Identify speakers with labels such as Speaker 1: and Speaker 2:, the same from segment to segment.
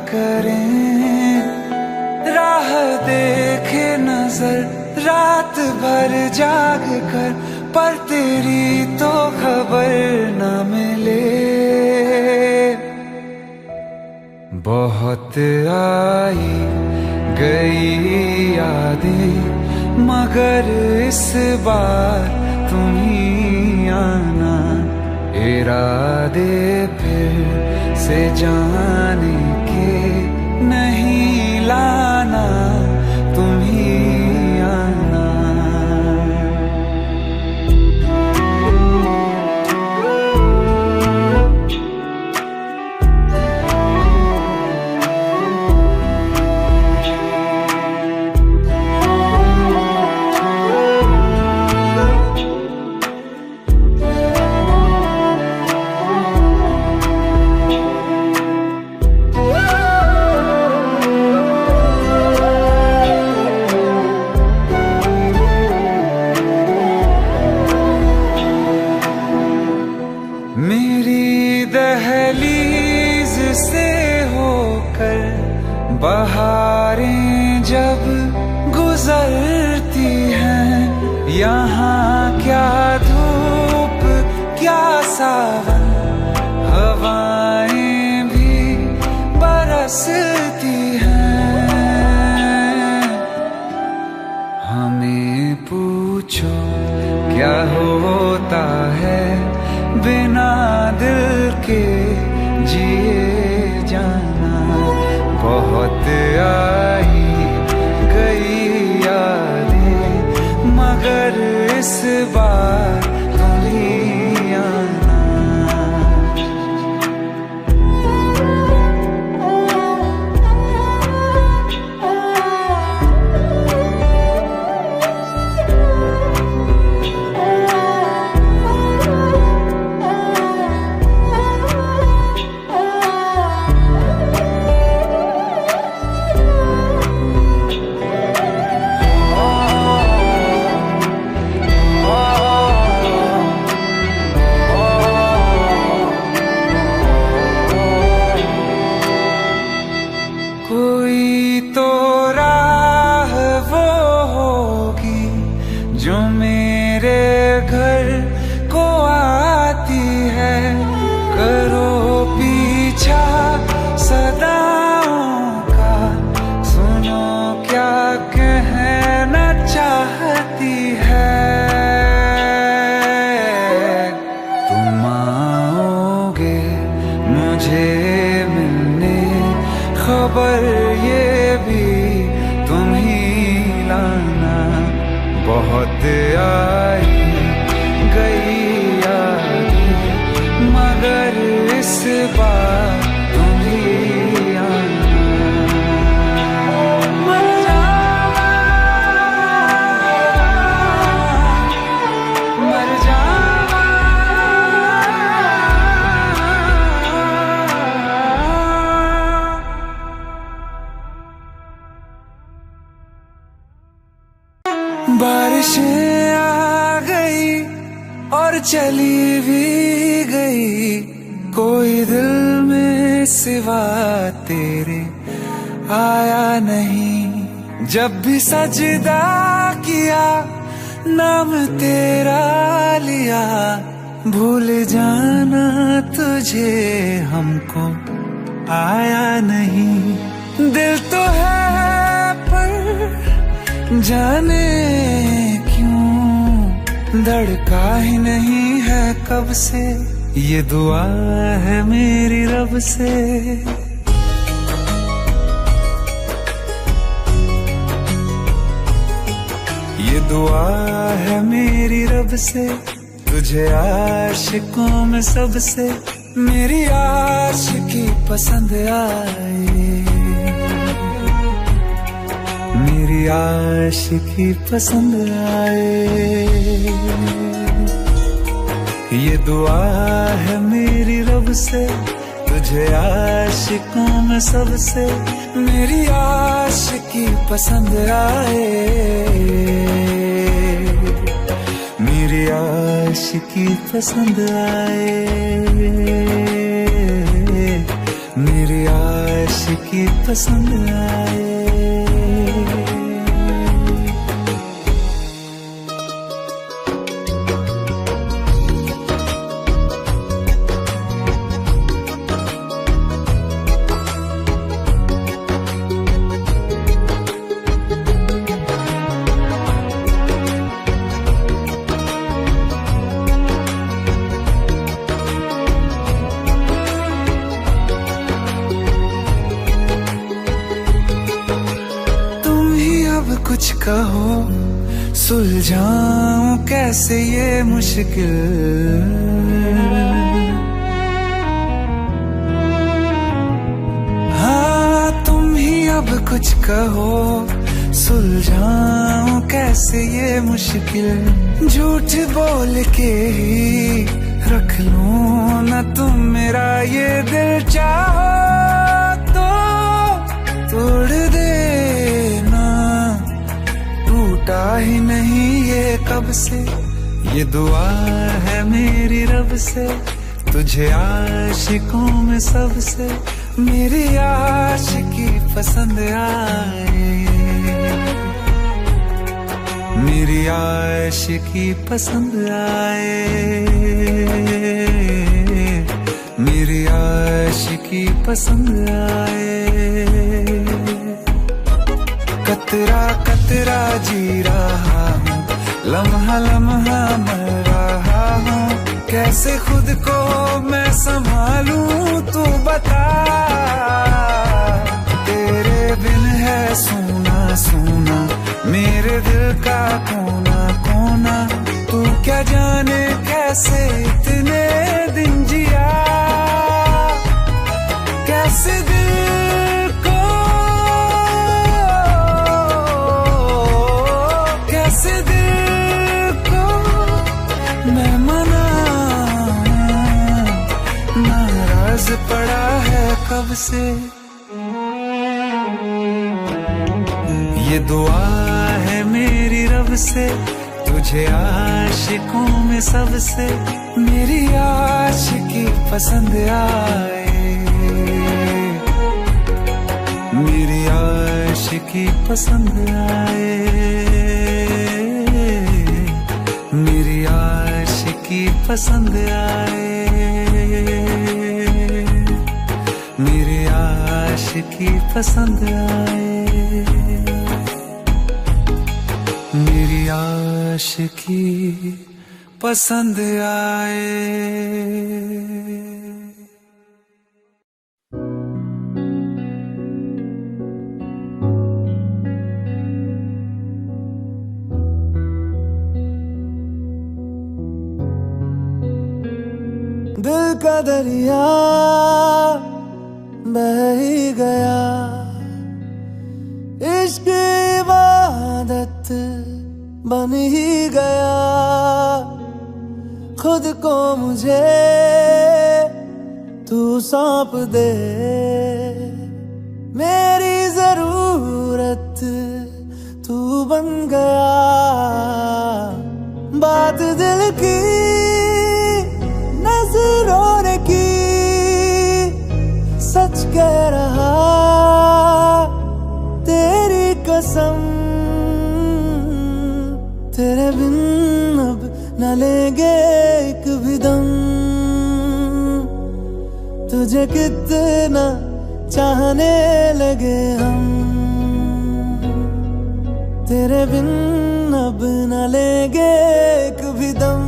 Speaker 1: करें, राह देखे नजर रात भर जाग कर, पर तेरी तो खबर न मिले। बहुत आई गई यादें, मगर इस बार तुम ही आना, इरादे फिर से जाने के नहीं लाना, तुम ही आना। मेरी दहलीज से होकर बहारें जब गुजरती हैं, यहाँ क्या धूप क्या सावन, हवाएं भी बरसती हैं। हमें पूछो क्या होता है बिना दिल के जिए जाना। बहुत आई गई यादें, मगर इस बार तुम ही आना। कोई तो राह वो होगी जो मेरे घर को आती है, करो पीछा सदाओं का, सुनो क्या कहना चाहती है। तुम आओगे मुझे मिलने, खबर ये भी तुम ही लाना। बहुत आई गई यादें, मगर इस बार तुम ही आना। मर जावा, मर जावा, बारिशें आ गई और चली भी गई, कोई दिल में सिवा तेरे आया नहीं। जब भी सजदा किया नाम तेरा लिया, भूल जाना तुझे हमको आया नहीं। दिल तो है पर जाने क्यों धड़का ही नहीं है कब से, ये दुआ है मेरी रब से। ये दुआ है मेरी रब से, तुझे आशिकों में सबसे मेरी आशिकी पसंद आए, मेरी आशिकी पसंद आए। ये दुआ है मेरी रब से, तुझे आशिकों में सबसे मेरी आशिकी पसंद आए, मेरी आशिकी पसंद आए, मेरी आशिकी पसंद आए। कुछ कहो सुलझाऊं कैसे ये मुश्किल, हाँ तुम ही अब कुछ कहो सुलझाऊं कैसे ये मुश्किल। झूठ बोल के ही रख लूं ना तुम मेरा ये दिल, चाहो तो तोड़ देना। टूटा ही नहीं ये कब से, ये दुआ है मेरी रब से। तुझे आशिकों में सबसे मेरी आशिकी पसंद आए, मेरी आशिकी पसंद आए, मेरी आशिकी पसंद आए। कतरा कतरा जी रहा हूँ, लम्हा लम्हा मर रहा हूँ। कैसे खुद को मैं संभालूं तू बता। तेरे बिन है सूना सूना मेरे दिल का कोना कोना। तू क्या जाने कैसे इतने दिन जिया, कैसे दिल को कैसे दिल को मैं मना। नाराज पड़ा है कब से, ये दुआ है मेरी रब से। तुझे आशिकों में सबसे मेरी आशिकी पसंद आए, मेरी आशिकी पसंद आए, मेरी आशिकी पसंद आए, मेरी आशिकी पसंद आए, मेरी आशिकी पसंद आए।
Speaker 2: दिल का दरिया बह ही गया, इश्क इबादत बन ही गया। खुद को मुझे तू सौंप दे, मेरी जरूरत तू बन गया। बात दिल की नजरों ने की, सच कह रहा तेरी कसम। तेरे बिन अब न लेंगे एक भी दम। तुझे कितना चाहने लगे हम, तेरे बिन अब न लेंगे एक भी दम।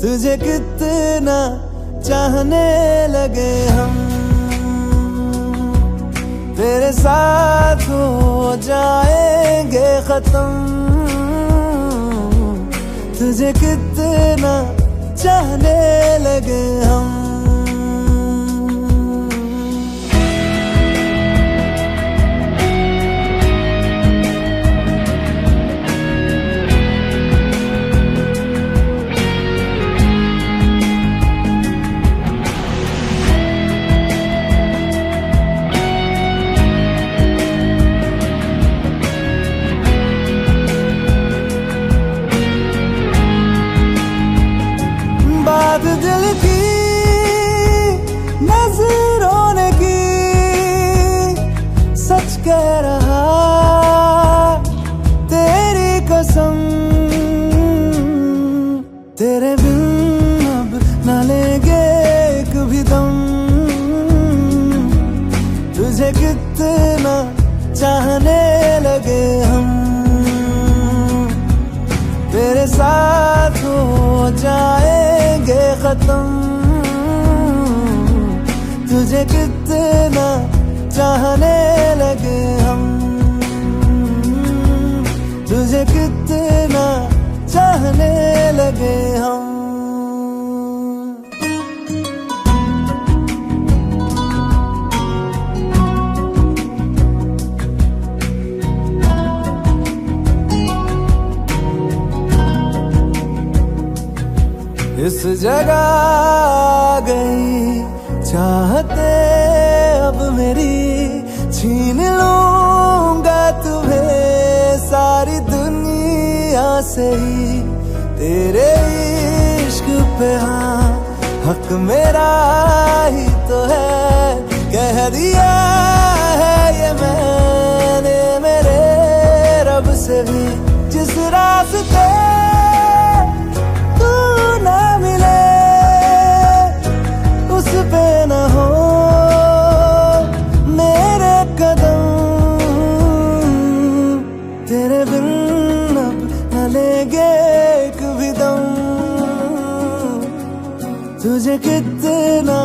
Speaker 2: तुझे कितना चाहने लगे हम, तेरे साथ हो जाएंगे खत्म। तुझे कितना चाहने लगे हम। बात दिल की कितना चाहने लगे हम, तेरे साथ हो जाएंगे खत्म। तुझे कितना चाहने लगे हम, तुझे कितना चाहने लगे हम। इस जगह आ गई चाहते अब मेरी, छीन लूंगा तुम्हें सारी दुनिया से ही। तेरे इश्क पे हाँ हक मेरा ही तो है, कह दिया है ये मैंने मेरे रब से भी। जिस रास्ते तू ना मिले उस पे न हो मेरे कदम, तेरे बिन अब न लेंगे एक भी दम। तुझे कितना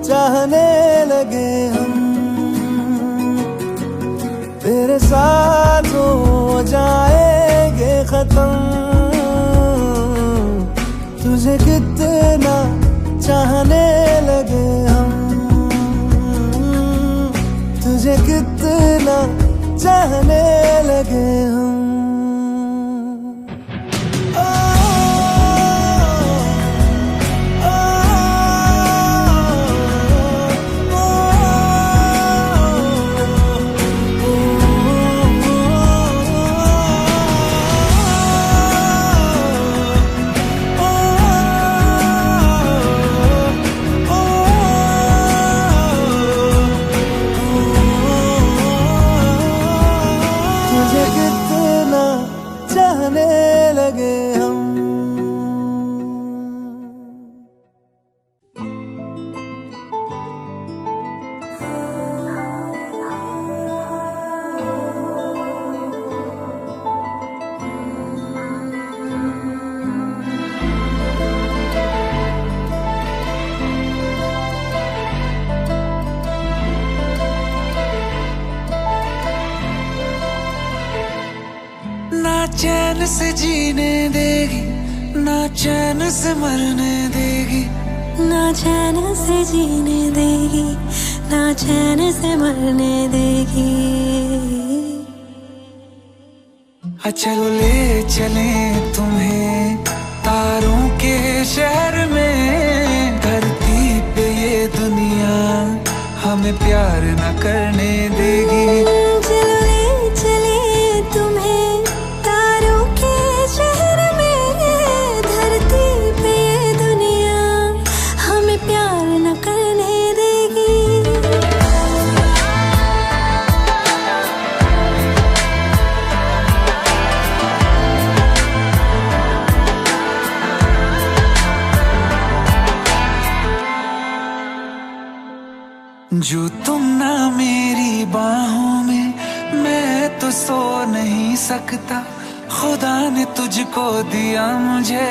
Speaker 2: चाहने लगे हम, तेरे साथ हो जाएंगे खत्म। तुझे कितना चाहने लगे हम, तुझे कितना चाहने लगे हम। चाहने लगे हम।
Speaker 1: ना चैन से जीने देगी, ना चैन से मरने देगी,
Speaker 3: ना चैन से जीने देगी, ना चैन से मरने देगी।
Speaker 1: चलो ले चले तुम्हें तारों के शहर में, धरती पे ये दुनिया हमें प्यार न करने देगी।
Speaker 3: चलो ले चले तुम्हें तारों के शहर में, धरती पे ये दुनिया हमें प्यार न करने देगी।
Speaker 1: जो तुम ना मेरी बाहों में, मैं तो सो नहीं सकता। खुदा ने तुझको दिया मुझे,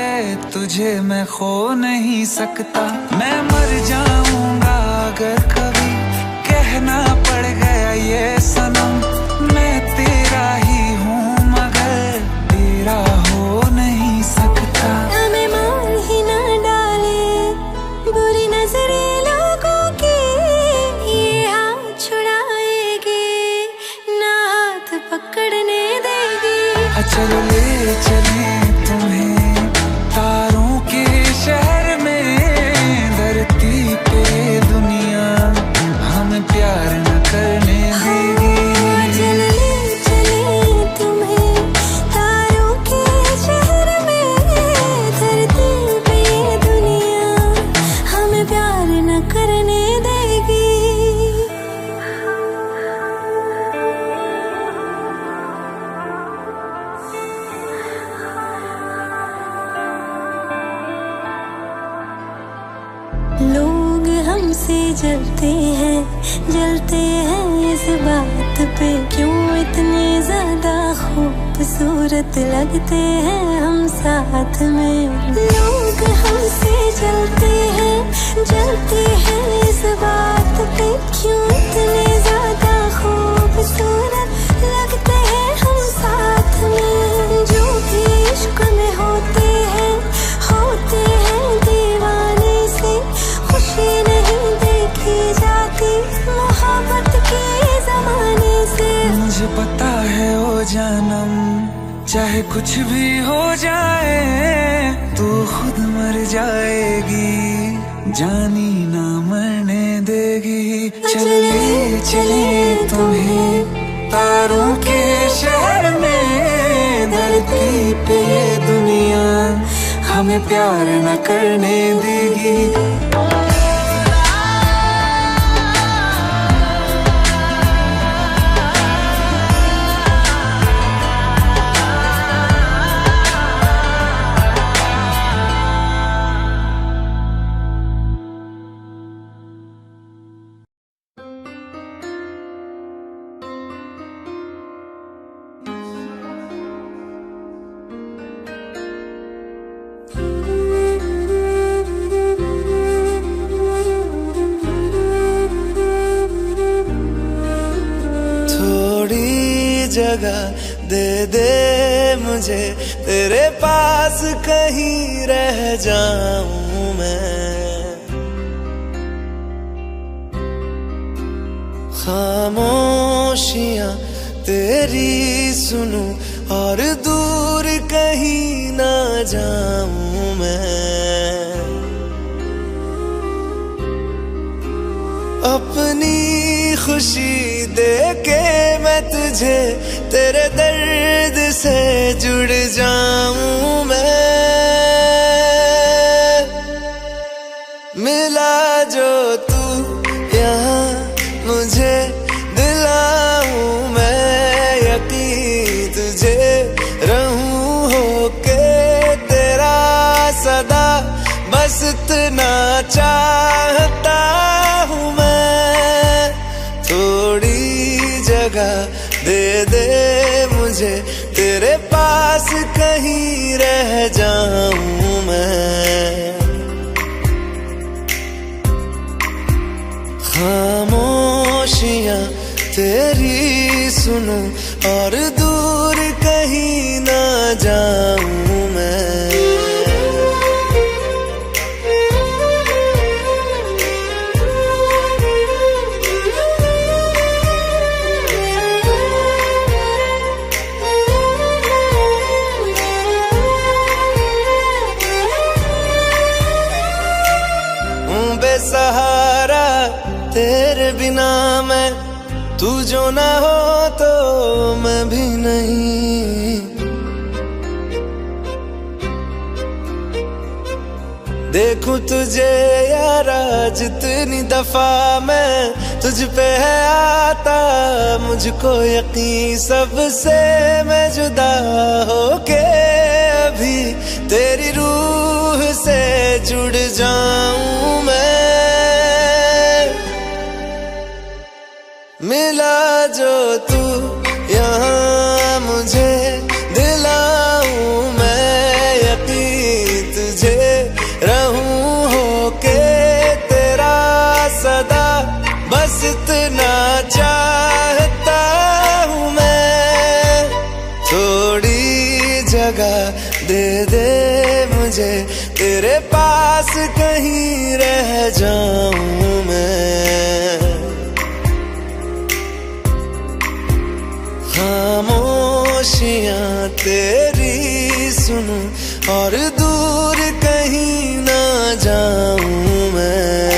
Speaker 1: तुझे मैं खो नहीं सकता। मैं मर जाऊंगा अगर कभी कहना पड़ गया ये सनम, मैं तेरा ही हूँ मगर तेरा हो नहीं सकता।
Speaker 3: हमें मार ही ना डाले बुरी नजरे लोगों की, ये हाथ छुड़ाएगी ना हाथ पकड़ने देगी।
Speaker 1: चलो ले चले तुम्हें तारों के शहर में, धरती पे दुनिया हमें प्यार न करने देगी।
Speaker 3: चलो ले चले तुम्हें तारों के शहर में, धरती पे ये दुनिया हमें प्यार न करने देगी। लोग हमसे जलते हैं जलते हैं इस बात पे, क्यों इतने ज्यादा खूबसूरत लगते हैं हम साथ में। लोग हमसे जलते हैं इस बात पे, क्यों इतने ज्यादा खूबसूरत लगते हैं हम साथ में। जो भी इश्क में होते हैं दीवाने से, खुशी नहीं देखी जाती मोहब्बत के जमाने से।
Speaker 1: मुझे पता है ओ जानम, चाहे कुछ भी हो जाए तू खुद मर जाएगी, जानी ना मरने देगी। चले चले तुम्हें तारों के शहर में, धरती पे ये दुनिया हमें प्यार न करने देगी।
Speaker 2: जगह दे दे मुझे तेरे पास, कहीं रह जाऊं मैं। खामोशियां तेरी सुनूं और दूर कहीं ना जाऊं मैं। अपनी खुशी दे के मैं तुझे तेरे दर्द से जुड़ जाऊं मैं। मिला जो तू यहाँ मुझे दिलाऊं मैं यकीन, तुझे रहूं होके तेरा सदा, बस इतना चाहता हूँ मैं। थोड़ी जगह दे दे मुझे तेरे पास, कहीं रह जाऊं मैं। खामोशियां तेरी सुनूं और दूर कहीं ना जाऊं मैं। सहारा तेरे बिना मैं, तू जो ना हो तो मैं भी नहीं। देखूं तुझे यारा जितनी दफा मैं तुझ पे है आता, मुझको यकीन सबसे मैं जुदा होके अभी तेरी रूह से जुड़ जाऊं मैं। मिला जो तू यहाँ मुझे दिलाऊं मैं यकीन, तुझे रहूं होके तेरा सदा, बस इतना चाहता हूँ मैं। थोड़ी जगह दे दे मुझे तेरे पास, कहीं रह जाऊं मैं। खामोशियां तेरी सुनूं और दूर कहीं ना जाऊं मैं।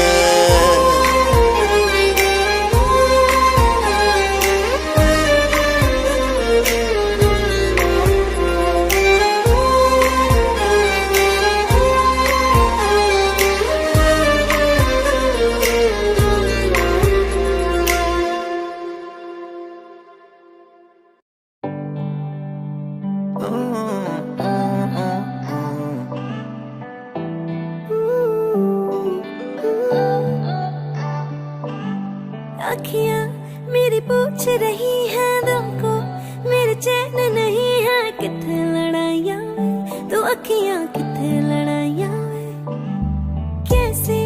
Speaker 3: अखियां मेरी पूछ रही है दिल को, मेरे चैन नहीं है किथे लड़ाइयां वे, तो अखियां किथे लड़ाइयां वे। कैसे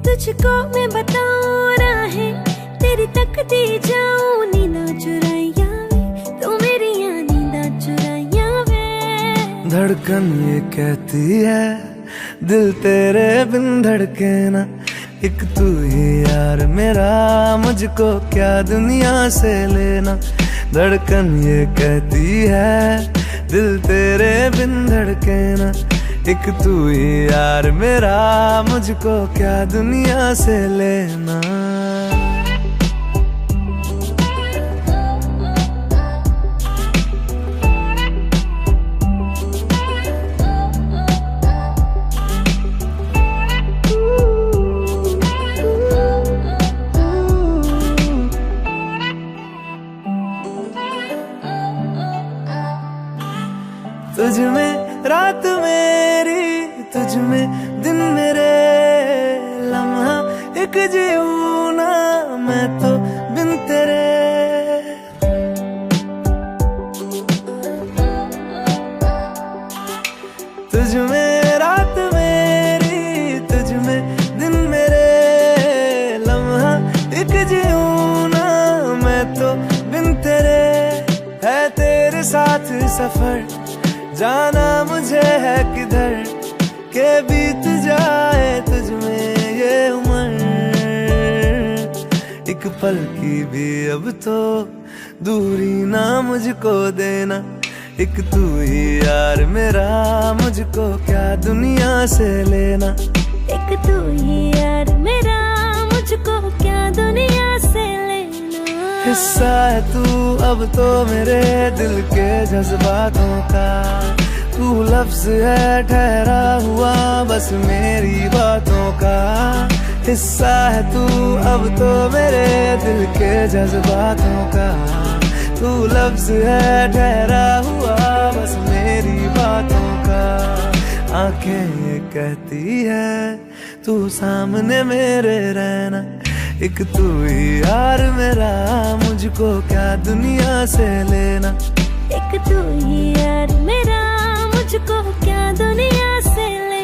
Speaker 3: तुझको मैं बताऊं राहें तेरी तकती जाऊं, नींदा चुराइयां वे, तो मेरी नींदा चुराइयां वे।
Speaker 2: धड़कन ये कहती है दिल तेरे बिन धड़के ना, एक तू ही यार मेरा, मुझको क्या दुनिया से लेना। धड़कन ये कहती है दिल तेरे बिन धड़के ना, एक तू ही यार मेरा, मुझको क्या दुनिया से लेना। तुझ में रात मेरी, तुझ में दिन मेरे, लम्हा एक जीऊं ना मैं तो बिन तेरे। तुझ में रात मेरी, तुझ में दिन मेरे, लम्हा एक जीऊं ना मैं तो बिन तेरे। है तेरे साथ सफर जाना मुझे है किधर, के बीत जाए तुझ में ये उम्र। एक पल की भी अब तो दूरी ना मुझको देना, एक तू ही यार मेरा, मुझको क्या दुनिया से लेना।
Speaker 3: एक तू ही यार मेरा, मुझको क्या दुनिया से लेना।
Speaker 2: हिस्सा है तू अब तो मेरे दिल के जज्बातों का, तू लफ्ज है ठहरा हुआ बस मेरी बातों का। हिस्सा है तू अब तो मेरे दिल के जज्बातों का, तू लफ्ज है ठहरा हुआ बस मेरी बातों का। आंखें ये कहती है तू सामने मेरे रहना, एक तू ही यार मेरा, मुझको क्या दुनिया से लेना।
Speaker 3: एक तू ही यार मेरा, मुझको क्या दुनिया से लेना।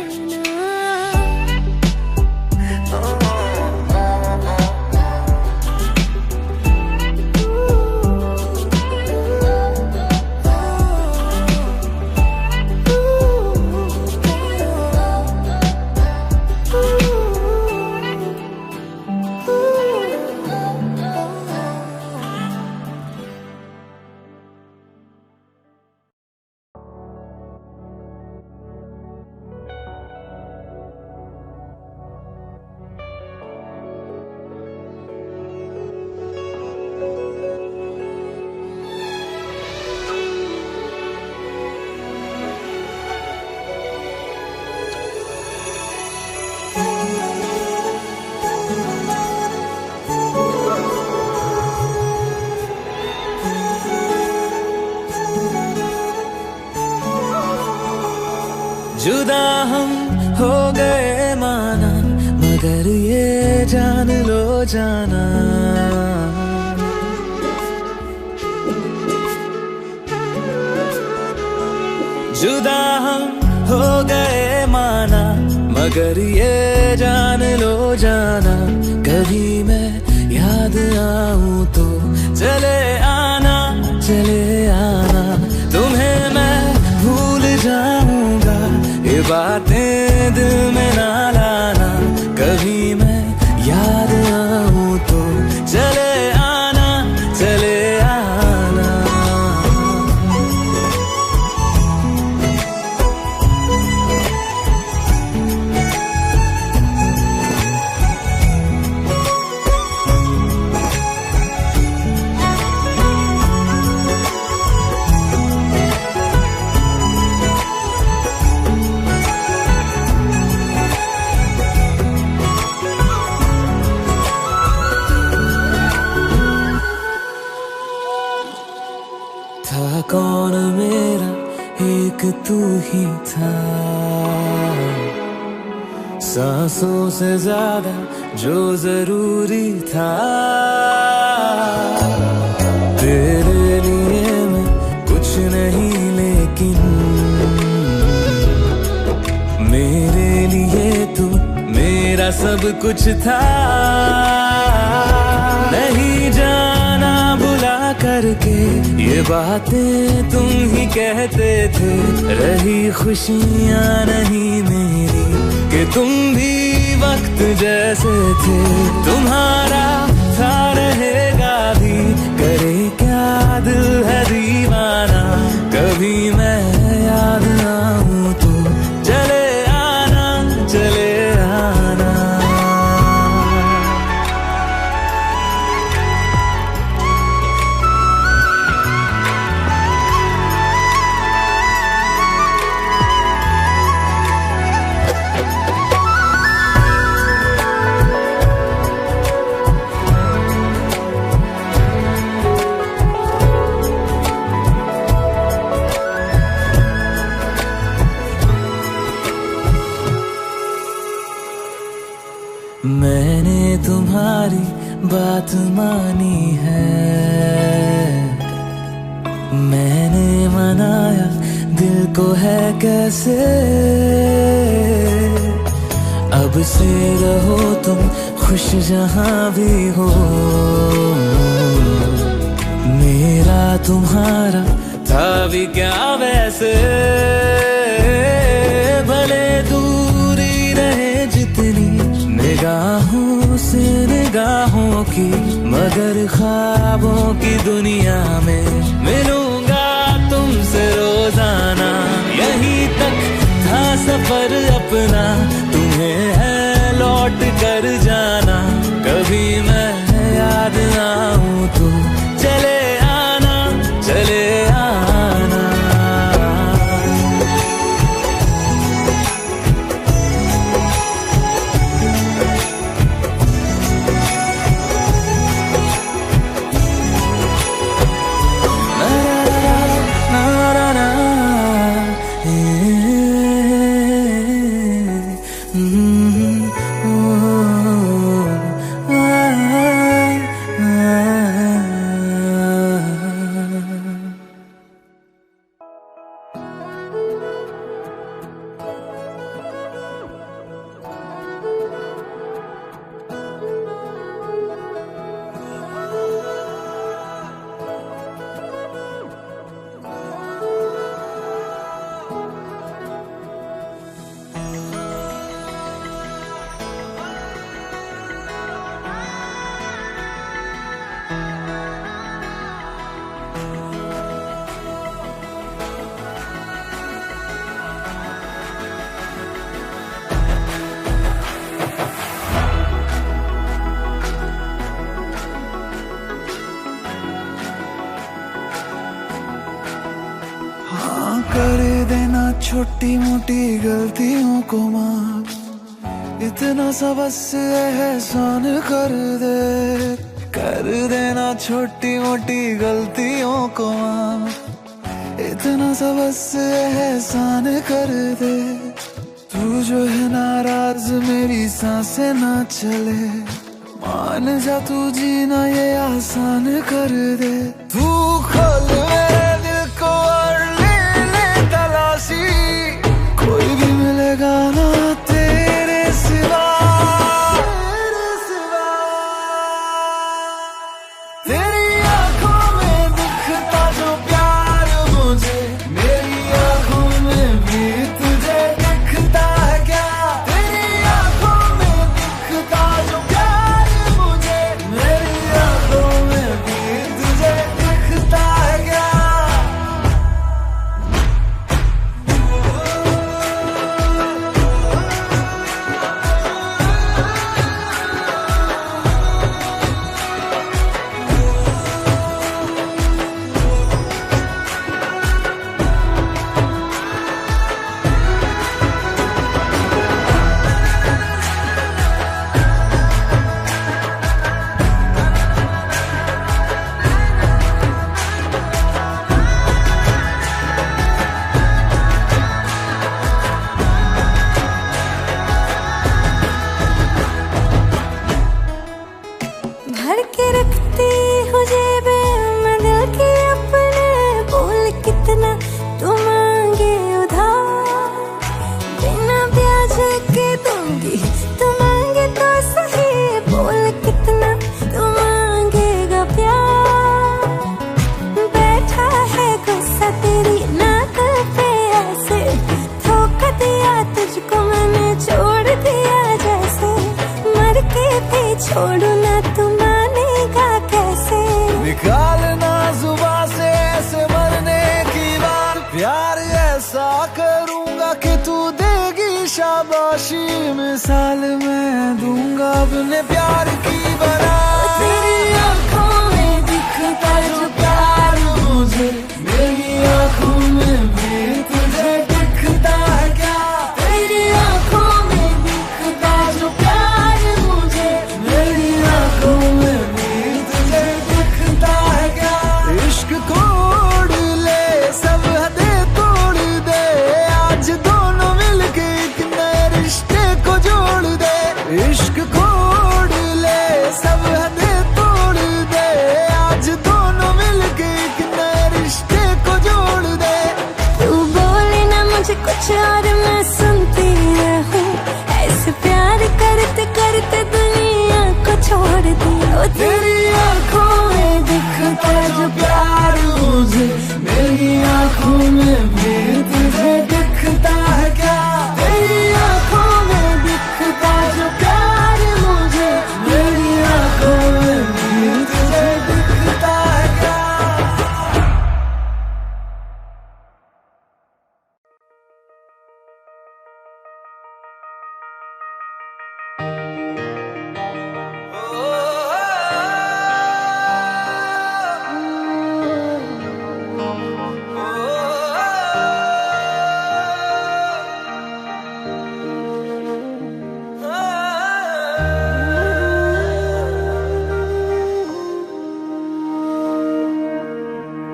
Speaker 2: जुदा हम हो गए माना, मगर ये जान लो जाना, जुदा हम हो गए माना, मगर ये जान लो जाना। कभी मैं याद आऊं तो चले आना, चले आना, तुम्हें मैं भूल जाऊंगा, ये बातें दिल में ना लाना। कभी मैं याद आऊं तो चले आना, चले आना। कौन मेरा एक तू ही था, सांसों से ज्यादा जो जरूरी था। सब कुछ था, नहीं जाना भुला करके ये बातें तुम ही कहते थे। रही खुशियाँ नहीं मेरी कि तुम भी वक्त जैसे थे। तुम्हारा था रहेगा भी, करे क्या दिल है दीवाना। कभी मैं याद आऊं तो चले आना, चले आना। मैंने तुम्हारी बात मानी है, मैंने मनाया दिल को है कैसे। अब से रहो तुम खुश जहां भी हो, मेरा तुम्हारा था भी क्या वैसे। भले दूरी रहे जितनी निगाहों से निगाहों की, मगर ख्वाबों की दुनिया में मिलूंगा तुमसे रोजाना। यहीं तक था सफर अपना, तुम्हें है लौट कर जाना। कभी मैं याद आऊं तो चले आना, चले आना।
Speaker 1: कर देना छोटी मोटी गलतियों को माफ, इतना सा बस एहसान कर दे। कर देना छोटी मोटी गलतियों को माफ, इतना सा बस एहसान कर दे। तू जो है नाराज मेरी सांसें ना चले, मान जा तू जीना ये आसान कर दे। तू खोल मेरे दिल को और ले ले तलाशी, कोई भी मिलेगा ना तेरे सिवा। तेरी आंखों में दिखता जो प्यार मुझे, मेरी आंखों में भी तुझे दिखता है क्या। तेरी आंखों में दिखता जो प्यार मुझे, मेरी आंखों में भी तुझे दिखता है क्या।
Speaker 3: भर के रखती हूँ जेबे में दिल के अपने, बोल कितना तू मांगे उधार, बिना ब्याज के दूंगी तू मांगे तो
Speaker 2: निकालना जुबां से ऐसे मरने की बात। प्यार ऐसा करूंगा कि तू देगी शाबाशी, मिसाल मैं दूंगा अपने प्यार की बना।
Speaker 3: तेरी आंखों में दिखता जो प्यार मुझे,
Speaker 2: मेरी आंखों में भी तुझे दिखता है क्या?
Speaker 3: तेरी आंखों में दिखता जो प्यार मुझे,
Speaker 2: मेरी आंखों में भी तुझे दिखता है क्या? इश्क कोड़ ले सब हदें तोड़ दे, आज दोनों मिलके एक नए रिश्ते को जोड़ दे। इश्क कोड़ ले सब हदें तोड़ दे, आज दोनों मिलके एक नए रिश्ते को जोड़ दे।
Speaker 3: तू बोले ना मुझे कुछ और मैं सुनती रहूं, ऐसे प्यार करते करते दुनिया को छोड़ दिया। ओ
Speaker 2: तेरी आंखों में दिखता जो प्यार मुझे, मेरी आंखों में भी तुझे दिखता है क्या?
Speaker 3: तेरी आंखों में दिखता जो प्यार मुझे,
Speaker 2: मेरी आंखों में भी तुझे दिखता है क्या?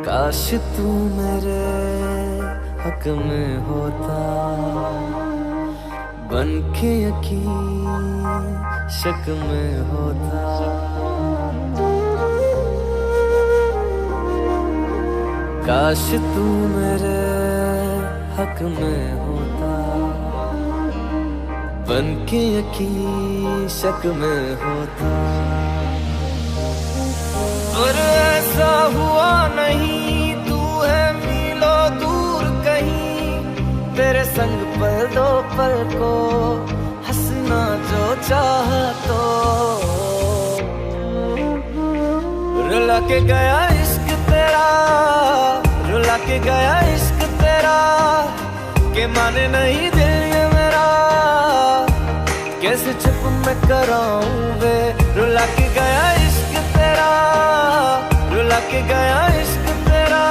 Speaker 2: काश तू मेरे हक में होता, बन के यकीन शक में होता। काश तू मेरे हक में होता, बन के यकीन शक में होता। पर ऐसा हुआ नहीं, तू है मीलों दूर कहीं, तेरे संग पल दो पल को हंसना जो चाहा तो। रुला के गया इश्क तेरा, रुला के गया इश्क तेरा, के माने नहीं दिल ये मेरा, कैसे चुप मैं कराऊं वे। रुला के गया इश्क तेरा, रुला के गया इश्क तेरा,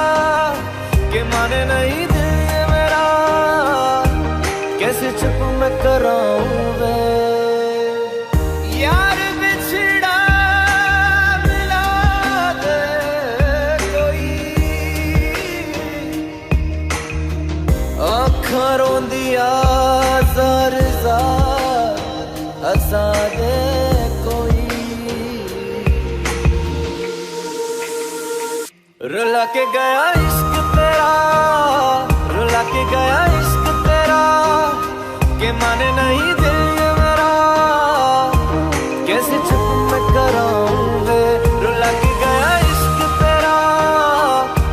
Speaker 2: के माने नहीं दिल ये मेरा, कैसे चुप मैं कराऊं वे। यार बिछड़ा मिला दे कोई, आँखां रोंदिया ज़ार ज़ार हंसा दे कोई। रुला के गया इश्क तेरा, रुला के गया इश्क तेरा, के माने नहीं दिल ये मेरा, कैसे चुप मैं कराऊं वे। रुला के गया इश्क तेरा,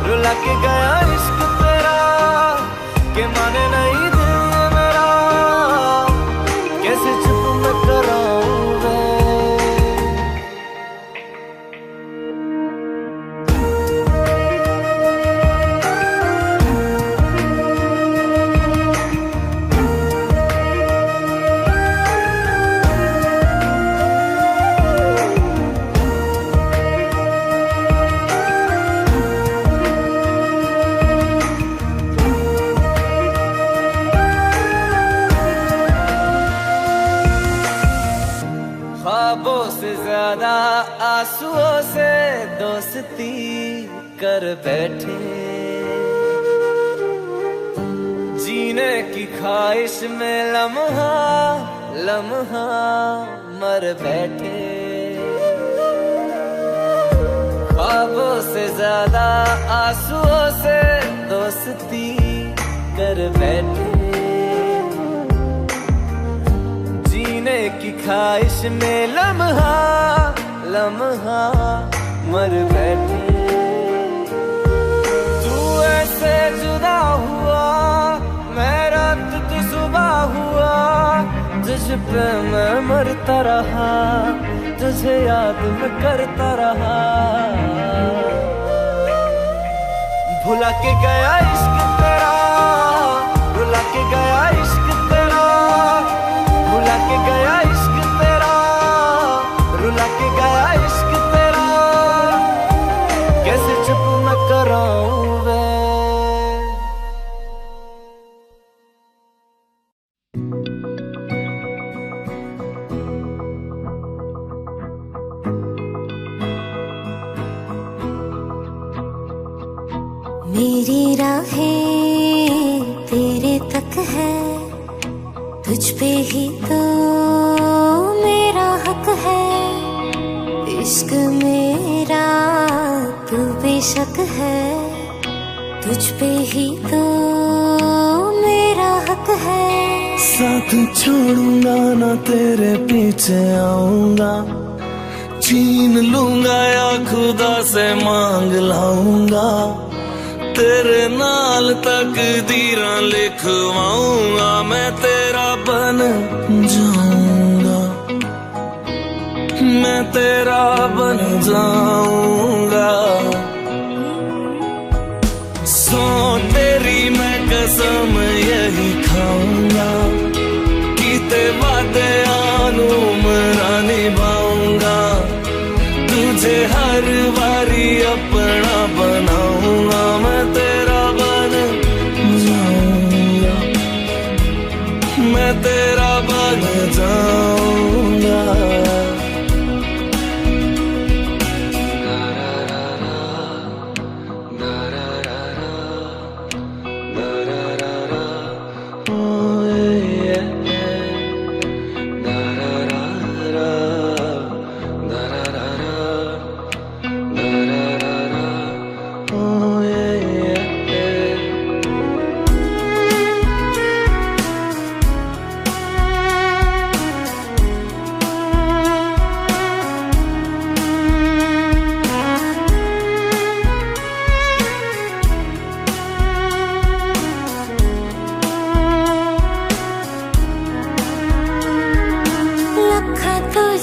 Speaker 2: रुला के गया इश्क तेरा, के माने नहीं दिल ये मेरा, कैसे चुप मैं कराऊं वे। ख्वाबों से ज्यादा आंसुओं से दोस्ती कर बैठे, जीने की ख्वाहिश में लम्हा लम्हा मर बैठे। ख्वाबों से ज्यादा आंसुओं से दोस्ती कर बैठे, जीने की ख्वाहिश में लम्हा लम्हा मर बैठे। तू ऐसे जुदा हुआ, मैं रात तू सुबह हुआ, तुझ पे मैं मरता रहा, तुझे याद मैं करता रहा। भुला के गया इश्क तेरा, रुला के गया इश्क तेरा, भुला के गया इश्क तेरा, रुला के गया इश्क तेरा, कैसे चुप न कराऊं वे।
Speaker 3: मेरी राहें तेरे तक है, तुझ पे ही तो मेरा हक है। इश्क मेरा तू बेशक है, तुझ पे ही तो मेरा हक है।
Speaker 2: साथ छोड़ूंगा ना तेरे पीछे आऊंगा, छीन लूंगा या खुदा से मांग लाऊंगा, तेरे नाल तकदीरां लिखवाऊंगा, मैं तेरा बन जाऊंगा, मैं तेरा बन जाऊंगा। सौ तेरी मैं कसम यही खाऊंगा, कीते वादे आनू मरा निभाऊंगा, तुझे हर बारी अपना बनाऊंगा, मैं तेरा बन जाऊंगा, मैं तेरा बन जाऊंगा।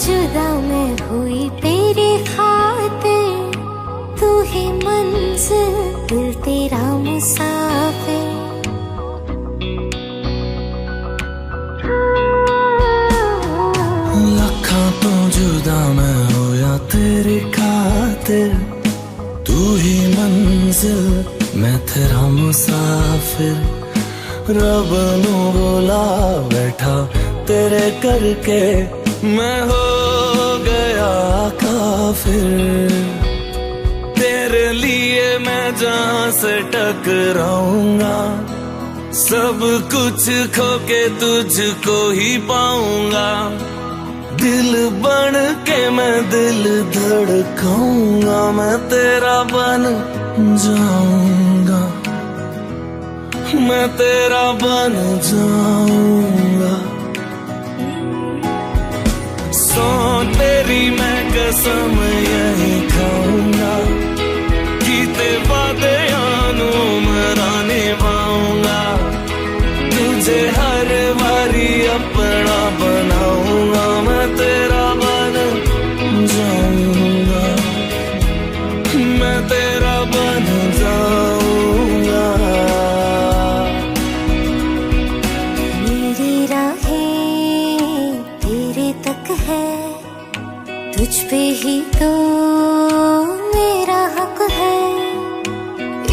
Speaker 3: जुदा मैं हुई तेरी खातिर, तू ही मंजिल दिल तेरा मुसाफिर।
Speaker 2: लखा तो जुदा मैं होया तेरी खातिर, तू ही मंजिल मैं तेरा मुसाफिर। रब नू बोला बैठा तेरे करके, मैं हो गया काफिर। तेरे लिए मैं जहां से टकराऊंगा, सब कुछ खो के तुझको ही पाऊंगा। दिल बन के मैं दिल धड़काऊंगा, मैं तेरा बन जाऊंगा, मैं तेरा बन जाऊंगा। सौ तेरी मैं कसम यही खाऊंगा, कीते वादे आनू मरा निभाऊंगा, तुझे हर बारी अपना बनाऊंगा, मैं तेरा बन जाऊंगा, मैं तेरा बन जाऊंगा।
Speaker 3: मेरी राहें तेरे तक है, तुझ पे ही तो मेरा हक है।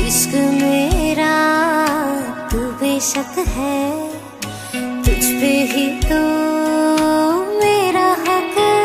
Speaker 3: इश्क मेरा तू बेशक है, तुझ पे ही तो मेरा हक है।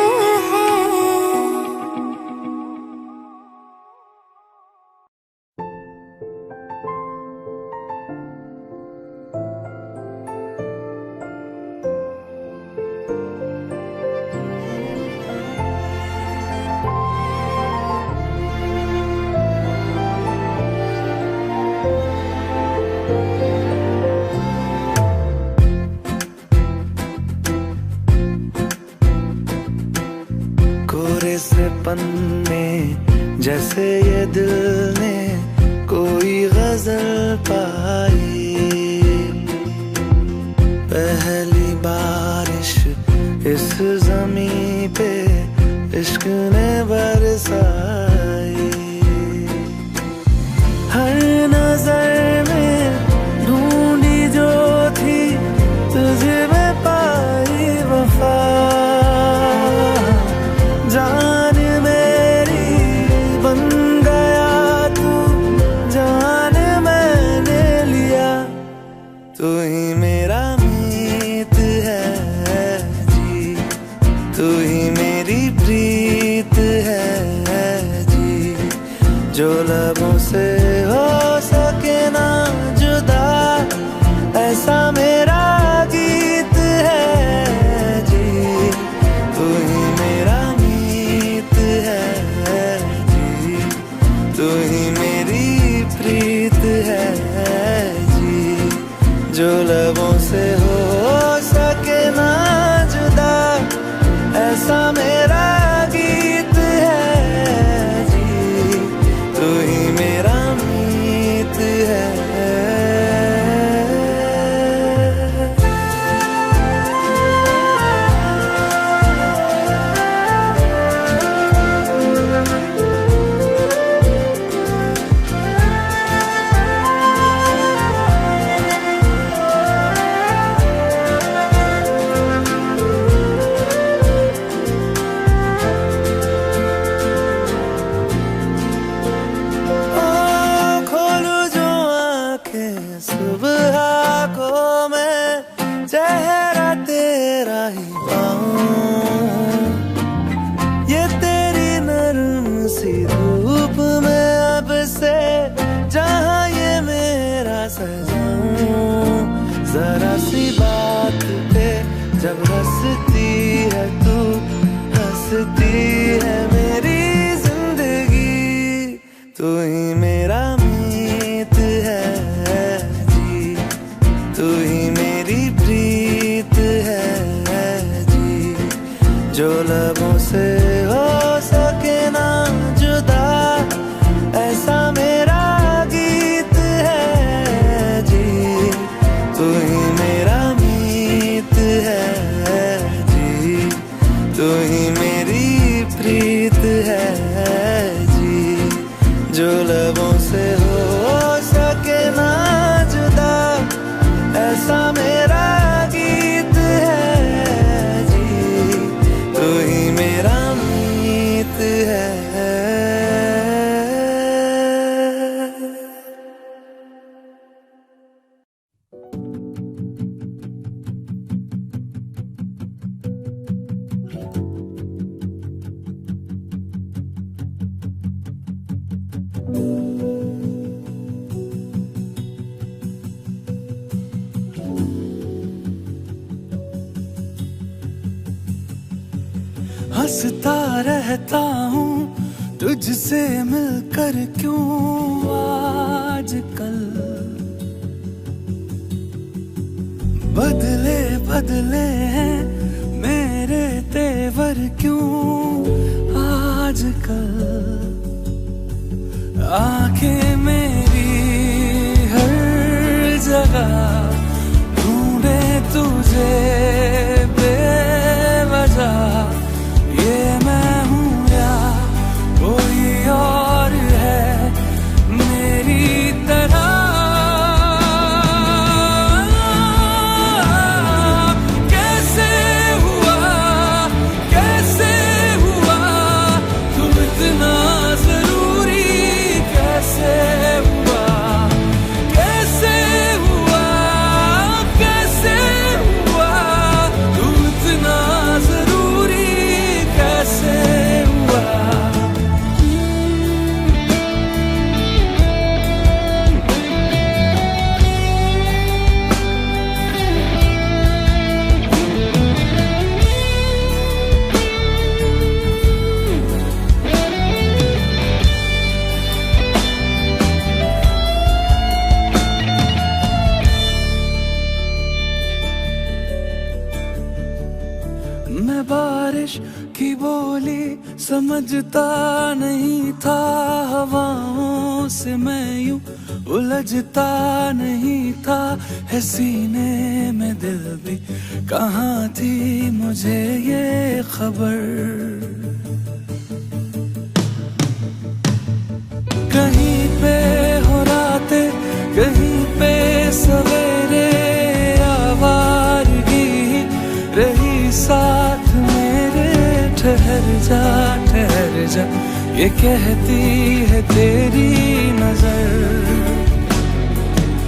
Speaker 2: से पन्ने जैसे ये दिल ने कोई गजल पाई, पहली बारिश इस ज़मीं पे इश्क ने बरसाई। हर जो लबों से हो सके ना जुदा, ऐसा मेरा गीत है जी। तू ही मेरा मीत है जी, तू ही मेरी प्रीत है जी। जो लबों से हो सके ना जुदा, ऐसा मेरा गीत है जी। तू ही मेरा मीत है। जरा सी बात पे जब हंसती है तू, हंसती है मेरी जिंदगी। तू ही मेरा मीत है जी, तू ही मेरी प्रीत है जी। जो लबों से हो सके ना जुदा, ऐसा मेरा गीत है जी। तू ही मेरा मीत है जी, तू ही मेरी प्रीत है जी। जो लबों से हो सके ना जुदा, ऐसा मेरा गीत है जी। तू ही मेरा मीत है।
Speaker 1: हंसता रहता हूँ तुझसे मिलकर, क्यों आजकल बदले बदले हैं मेरे तेवर, क्यों आजकल। आंखें मेरी हर जगह ढूंढे तुझे बेवजह, ये मैं हूँ या कोई और है मेरी तरह। कैसे हुआ तू इतना जरूरी, कैसे हुआ तू इतना जरूरी, कैसे हुआ। मैं बारिश की बोली समझता नहीं था, हवाओं से मैं यूं उलझता नहीं था। है सीने में दिल भी कहाँ थी मुझे ये खबर। कहीं पे हो रातें, कहीं पे सवेरे, आवारगी रही साथ मेरे। ठहर जा ये कहती है तेरी नजर।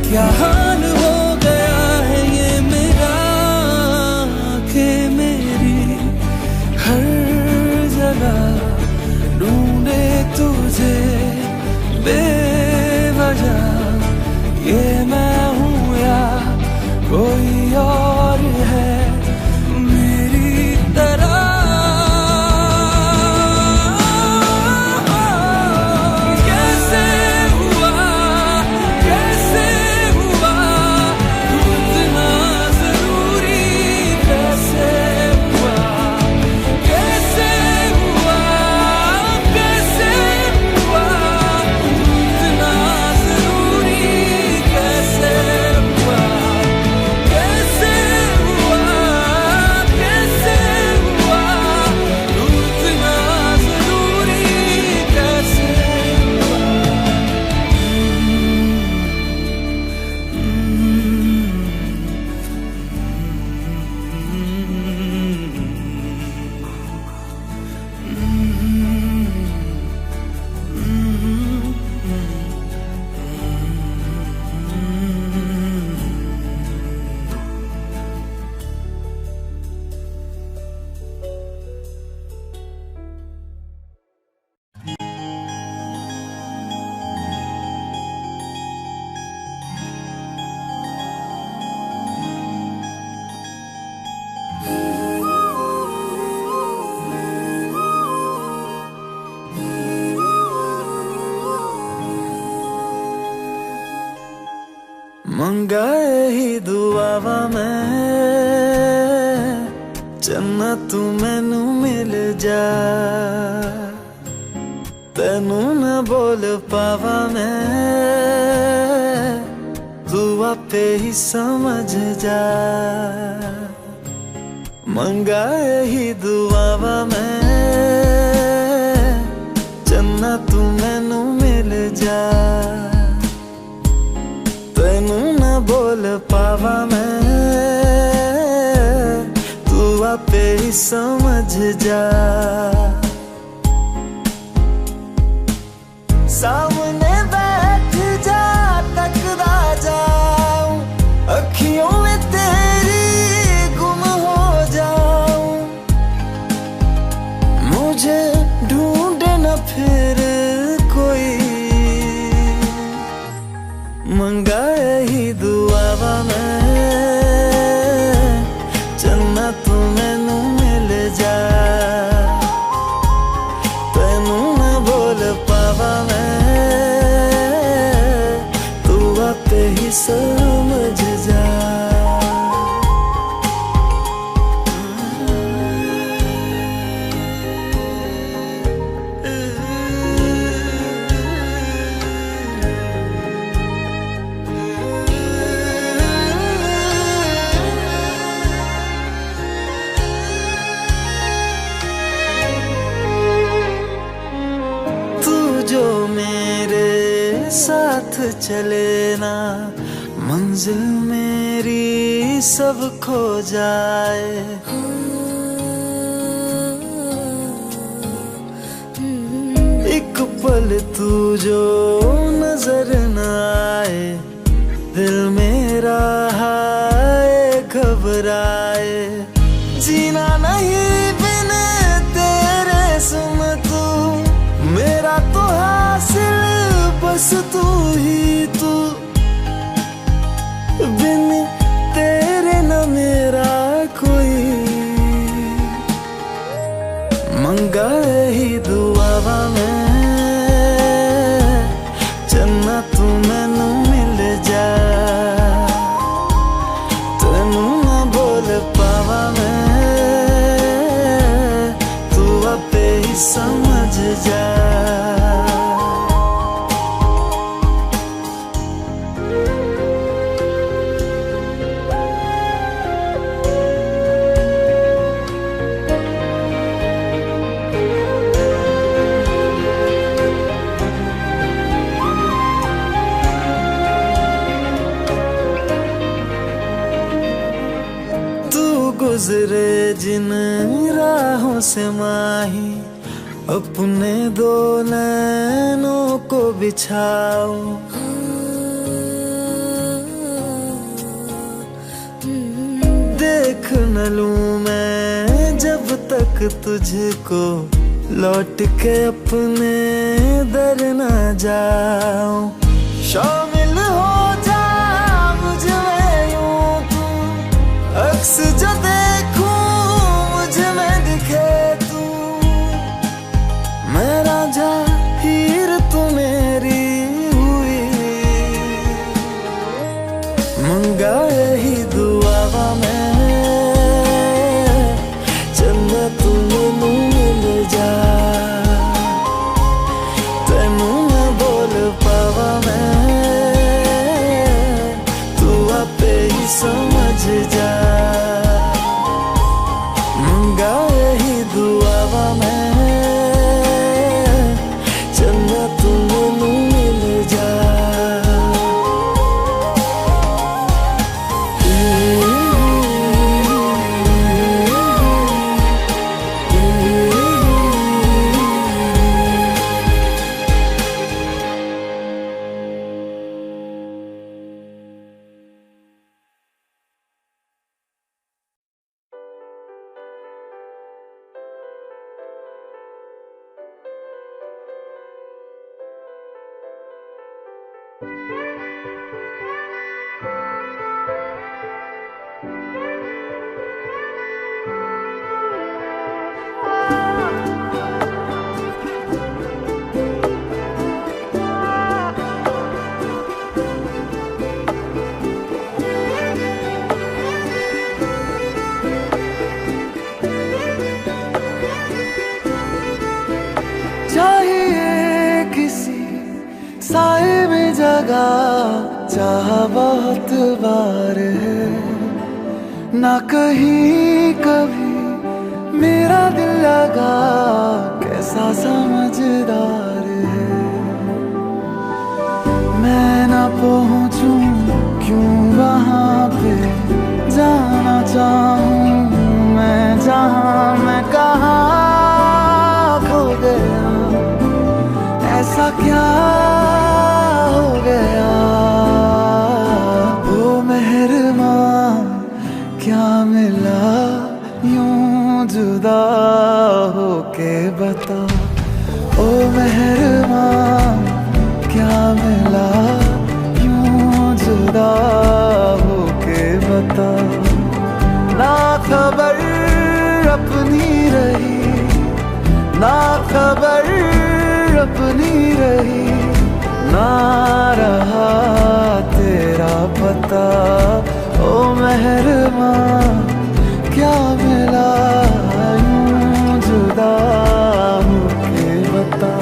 Speaker 1: क्या हाल हो गया है ये मेरा, आंखें मेरी हर जगह ढूंढे तुझे
Speaker 2: मंगाए ही दुआवा मैं चन्ना तू मैनू मिल जा तेनू न बोल पावा मैं तू आपे ही समझ जा मंगाए ही दुआवा मैं चन्ना तू मैनू मिल जा तेनू न बोल पावा मैं तू आपे ही समझ जा सामने बैठ जा तकदा जाऊं अखियों में तेरी गुम हो जाऊं मुझे ढूंढे न फिर कोई मंगाए ही दुआवा मैं चन्ना तू मैनू मिल जा तेनू न बोल पावा मैं तू आपे ही समझ जा जो मेरे साथ चले ना मंजिल मेरी सब खो जाए एक पल तू जो नजर न आए दिल मेरा हाय घबराए जीना नहीं बिन तेरे सुन तू मेरा तो हासिल बस तू ही तू बिन तेरे न मेरा कोई मंगाए ही दुआवा मैं चन्ना तू मैनू मिल जा तेनू न बोल पावा मैं तू आपे ही समझ जा गुजरे जिन राहों से माही अपने दो नैनों को बिछाओ देख न लूं मैं जब तक तुझको लौट के अपने दर न जाऊं शामिल हो जा मुझ में यूं तू अक्स जो देखूं मुझ में दिखे तू मैं राजा हीर तू मेरी हुई मंगाए ही दुआवा मैं चन्ना तू मैनू मिल जा तेनू न बोल पावा मैं तू आपे ही समझ जा मंगाए ही दुआवा मैं चन्ना तू मैनू मिल जा साए में जगह चाह बहुत बार है, ना कहीं कभी मेरा दिल लगा, कैसा समझदार है। मैं ना पहुंचूं क्यों वहां पे, जाना चाहूं मैं जहां, मैं कहाँ खो गया, ऐसा क्या हो गया। ओ मेहरबां क्या मिला यूं जुदा होके बता, ओ मेहरबां क्या मिला यूं जुदा होके बता। ना खबर अपनी रही, ना खबर अपनी रही, ना रहा तेरा पता। ओ मेहरबां क्या मिला यूं जुदा होके बता।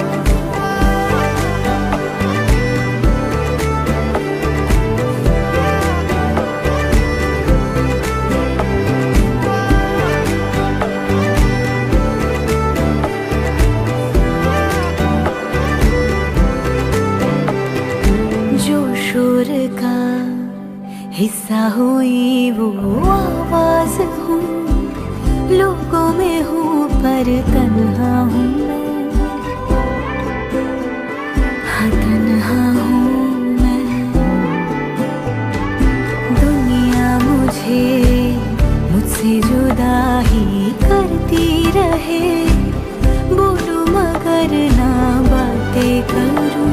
Speaker 3: का हिस्सा हुई वो आवाज हूँ, लोगों में हूँ पर तन्हा हूँ मैं, हाँ तन्हा हूँ मैं। दुनिया मुझसे जुदा ही करती रहे, बोलूं मगर ना बातें करूं,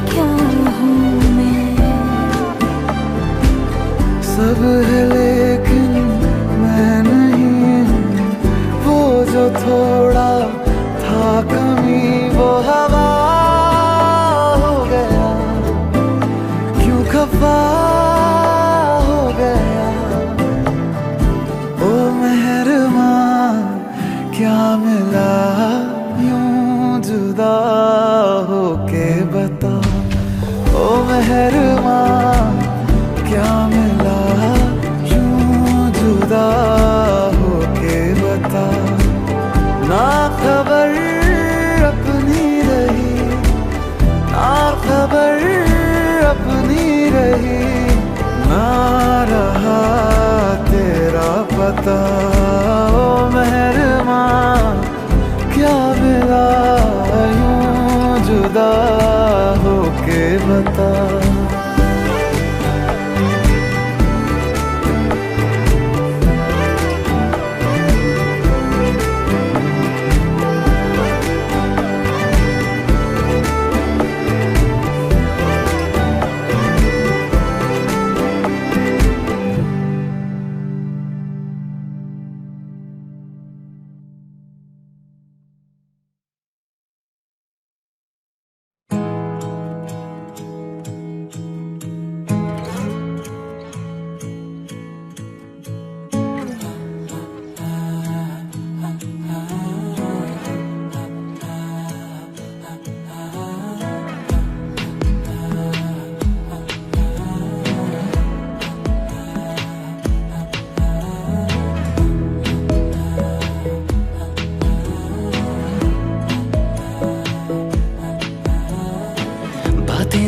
Speaker 3: क्या हूँ मैं।
Speaker 2: सब है लेकिन मैं नहीं हूँ, वो जो थोड़ा था कमी वो हवा हो गया, क्यों खफा हो गया। ओ मेहरबां क्या मिला यूं जुदा होके बता। ओ मेहरबां क्या मिला यूं जुदा होके बता। ना खबर अपनी रही, ना खबर अपनी रही, ना रहा तेरा पता। ओ मेहरबां क्या मिला यूं जुदा होके बता।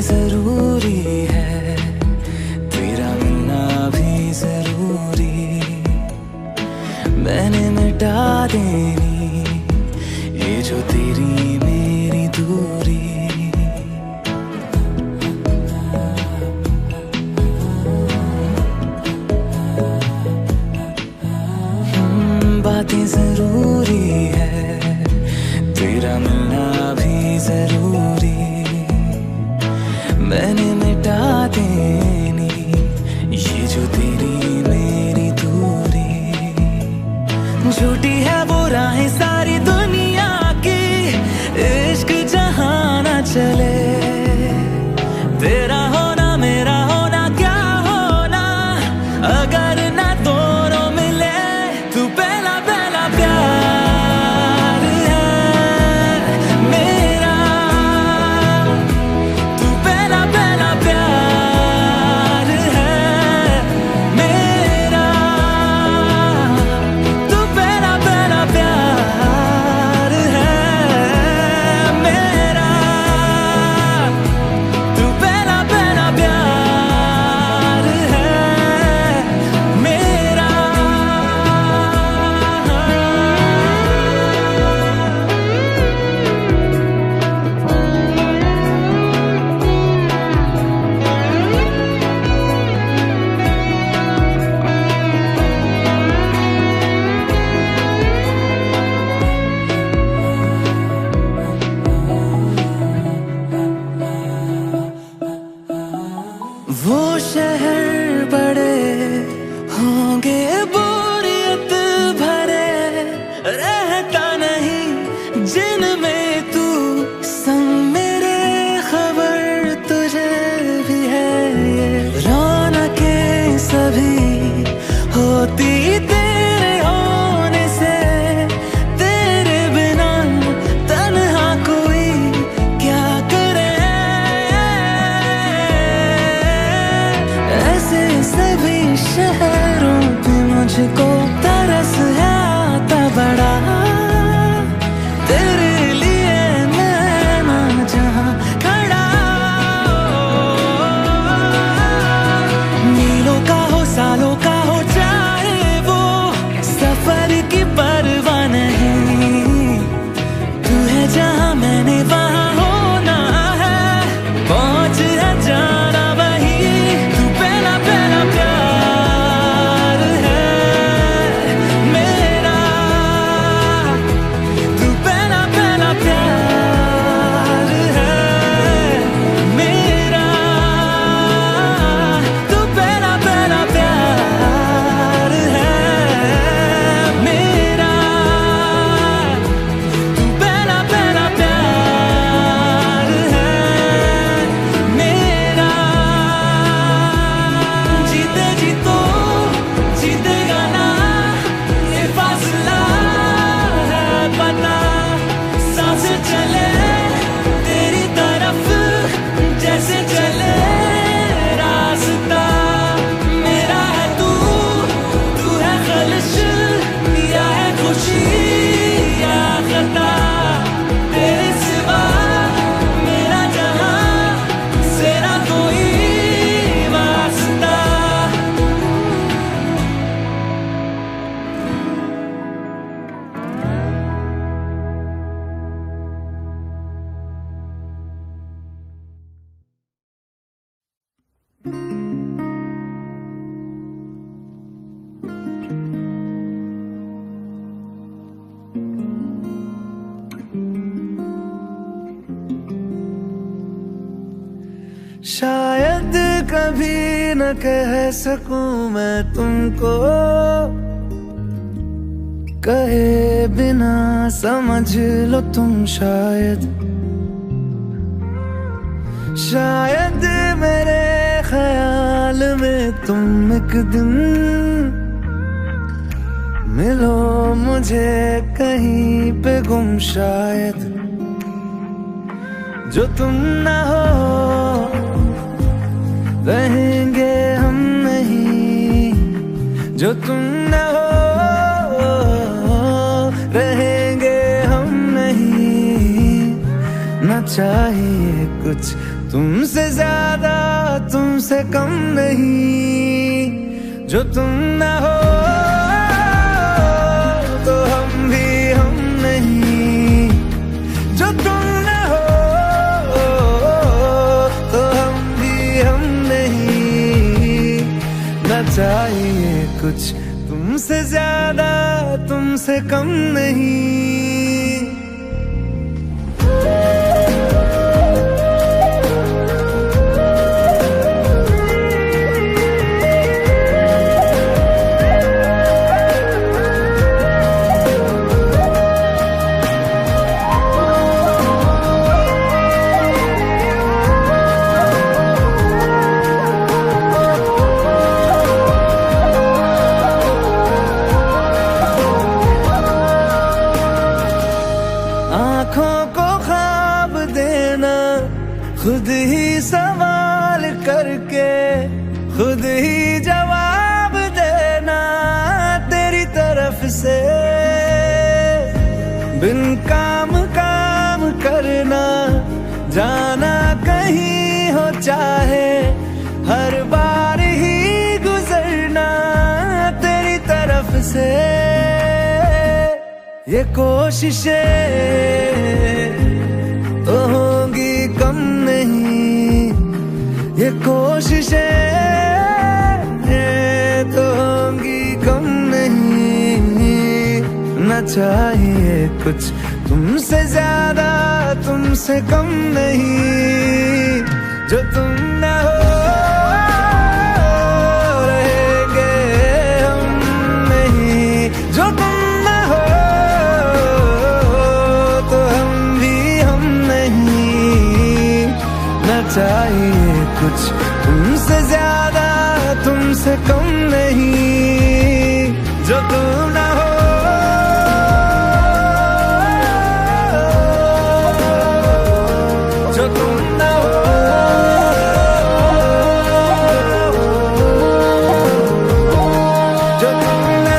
Speaker 1: जरूरी है, तेरा मिलना भी जरूरी, मैंने मिटा देनी ये जो तेरी मेरी दूरी। बातें जरूरी है, तेरा मिलना भी जरूरी, मैंने मिटा देनी ये जो तेरी मेरी दूरी। झूठी है वो राहें सारी दुनिया की, इश्क जहां ना चले, तेरा होना मेरा होना क्या होना, अगर ना दोनों मिले। तू पहला पहला प्यार है मेरा,
Speaker 2: शायद कभी न कह सकूं मैं तुमको, कहे बिना समझ लो तुम शायद। शायद मेरे ख्याल में तुम एक दिन मिलो मुझे कहीं पे गुम शायद। जो तुम ना हो रहेंगे हम नहीं, जो तुम ना हो रहेंगे हम नहीं। ना चाहिए कुछ तुमसे ज्यादा तुमसे कम नहीं। जो तुम ना हो तो हम भी हम नहीं, जो तुम ना हो तो हम भी हम नहीं। ना चाहिए कुछ तुमसे ज्यादा तुमसे कम नहीं। खुद ही सवाल करके खुद ही जवाब देना तेरी तरफ से। बिन काम काम करना जाना कहीं हो चाहे हर बार ही गुजरना तेरी तरफ से। ये कोशिशें तो होंगी कम नहीं, ये कोशिशें तो होंगी कम नहीं। न चाहिए कुछ तुमसे ज्यादा तुमसे कम नहीं। जो तुम ना हो रहेंगे हम नहीं, जो तुम ना हो तो हम भी हम नहीं। न चाहिए कुछ तुमसे ज्यादा तुमसे कम नहीं। जो तुम ना हो जो तुम ना हो जो तुम ना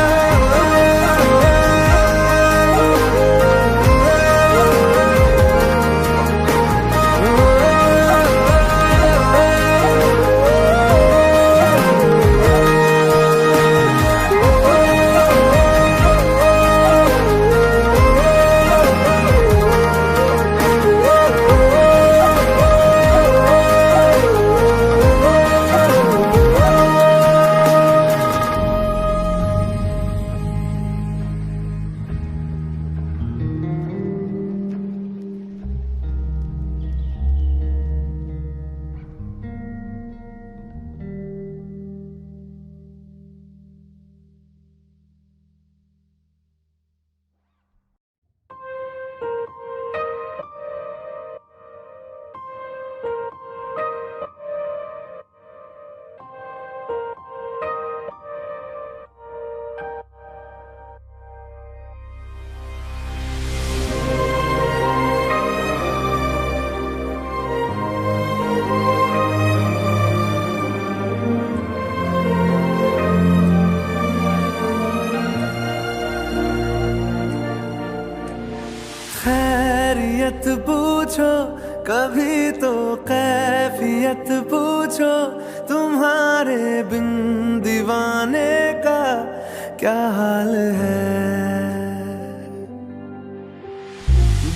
Speaker 2: खैरियत पूछो कभी तो कैफियत पूछो। तुम्हारे बिन दीवाने का क्या हाल है।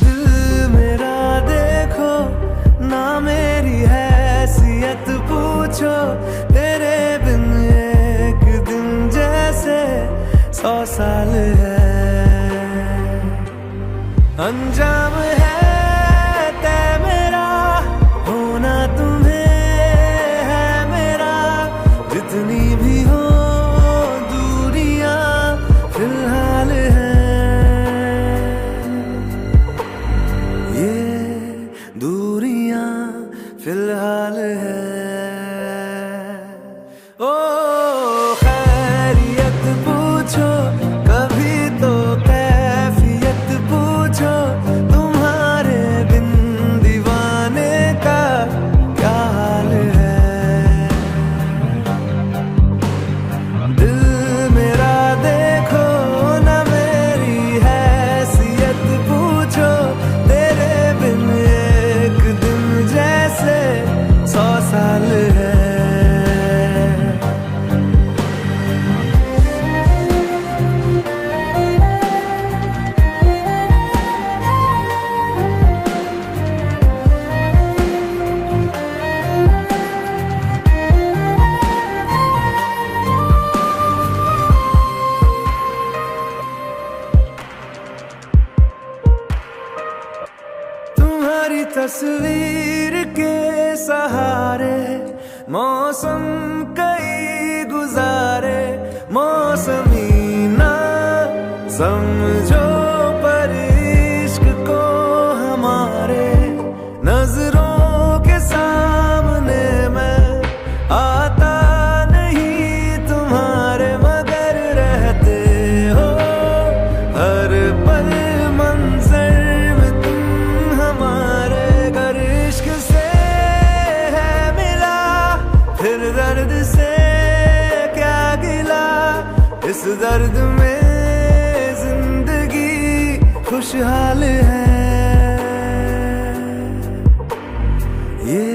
Speaker 2: दिल मेरा देखो ना मेरी हैसियत पूछो। तेरे बिन एक दिन जैसे 100 साल है। अंजाम है तय मेरा होना तुम्हें तुम्हारी तस्वीर के सहारे मौसम कई गुजारे, मौसमी ना समझो पर इश्क को हमारे, नजरों के सामने मैं आता नहीं तुम्हारे, मगर रहते हो हर पल मंजर में तुम हमारे। अगर इश्क से है मिला फिर दर्द से क्या गिला, इस दर्द में जिंदगी खुशहाल है। ये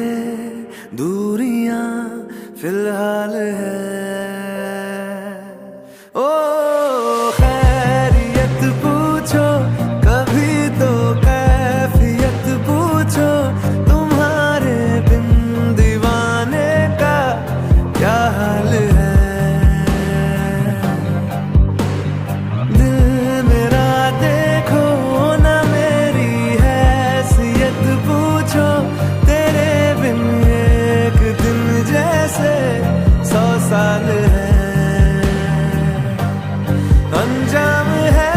Speaker 2: दूरियां फिलहाल है। ओ खैरियत पूछो कभी तो कैफियत पूछो, तुम्हारे बिन दीवाने का क्या हाल है। दिल मेरा देखो ना मेरी हैसियत पूछो, तेरे बिन एक दिन जैसे 100 साल है। अंजाम है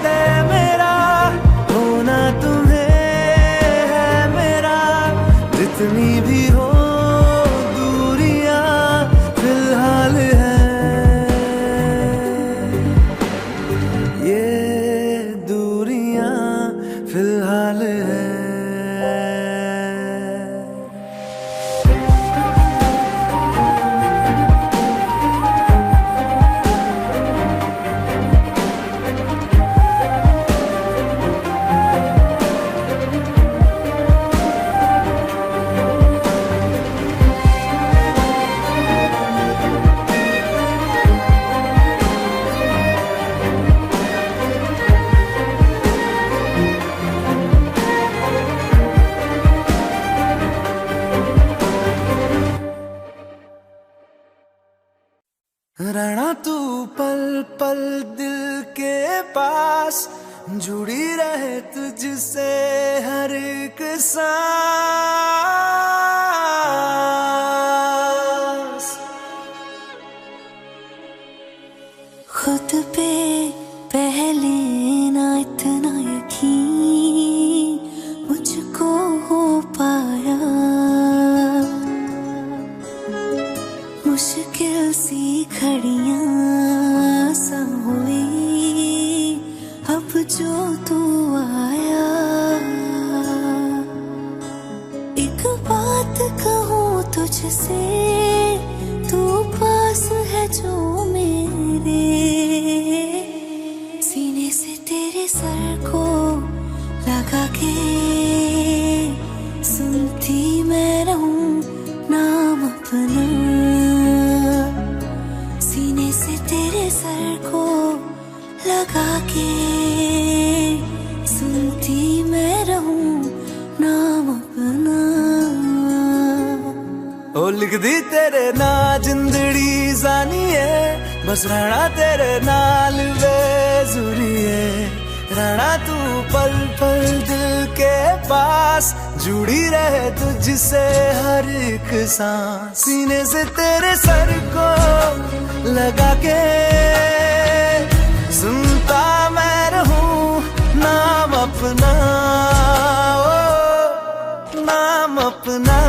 Speaker 2: तय मेरा होना तुम्हें है मेरा, जितनी भी हो दूरियां फिलहाल है। ये दूरियां फिलहाल है। रहना तू पल पल दिल के पास, जुड़ी रहे तुझसे हर एक सांस।
Speaker 3: खुद पे पहले ना इतना यकीन मुझको हो पाया, मुश्किल सी घड़ियां सा हुई अब जो तू आया। एक बात कहूँ तुझसे, तू पास है जो मेरे, सीने से तेरे सर को लगा के सुनती मैं रहूं नाम अपना, सीने से तेरे सर को लगा के सुनती मैं रहूं नाम अपना।
Speaker 2: ओ लिख दी तेरे ना जिंदड़ी जानी है, बस रहना तेरे नाल बेजुरी है। रहना तू पल पल दिल के पास, जुड़ी रहे तुझसे हर एक सांस, सीने से तेरे सर को लगा के सुनता मैं रहूं नाम अपना, ओ नाम अपना।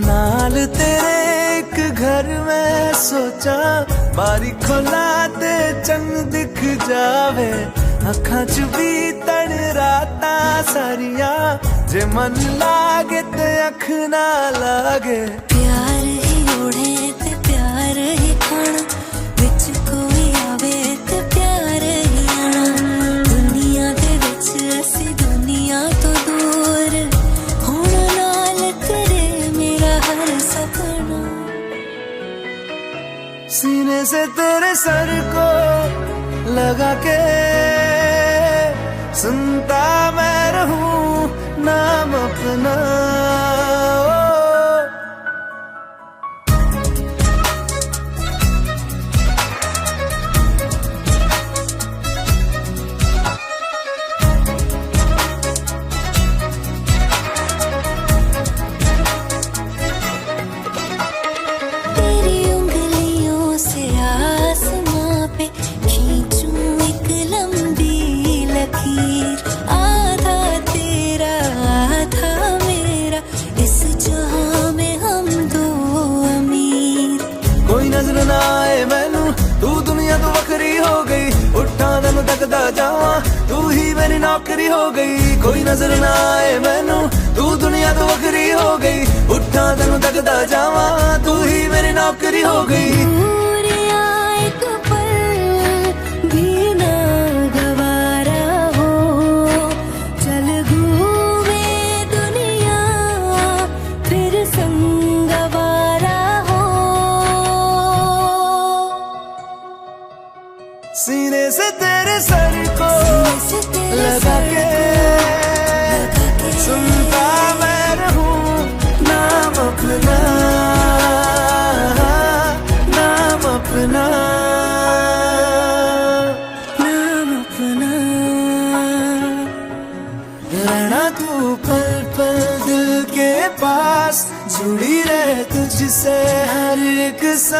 Speaker 2: नाल तेरे एक घर में सोचा, बारी खोला ते चंग दिख जावे, अखां च भी तड़ राता सारिया, जे मन लागे ते अख ना लागे।
Speaker 3: प्यार ही ओढ़े ते प्यार ही खाना, विच कोई आवे ते प्यार ही आना, दुनिया दे विच असी दुनिया तो दूर होना, नाल तेरे मेरा हर सपना।
Speaker 2: सीने से तेरे सर को लगा के सुनता मैं रहूं नाम अपना। तेनू तकदा जावा, तू ही मेरी नौकरी हो गई, कोई नजर ना आए मैनू, तू दुनिया तो वखरी हो गई, उठा तेनू तकदा जावा, तू ही मेरी नौकरी हो गई।
Speaker 3: एक पल भी ना गवारा हो, चल घूमे दुनिया फिर संगवारा हो।
Speaker 2: सीने से तेरे सर को लगा के सुनता मैं रहूं नाम अपना, नाम अपना,
Speaker 3: नाम अपना।
Speaker 2: रहना तू पल पल दिल के पास, जुड़ी रहे तुझसे हर एक सांस।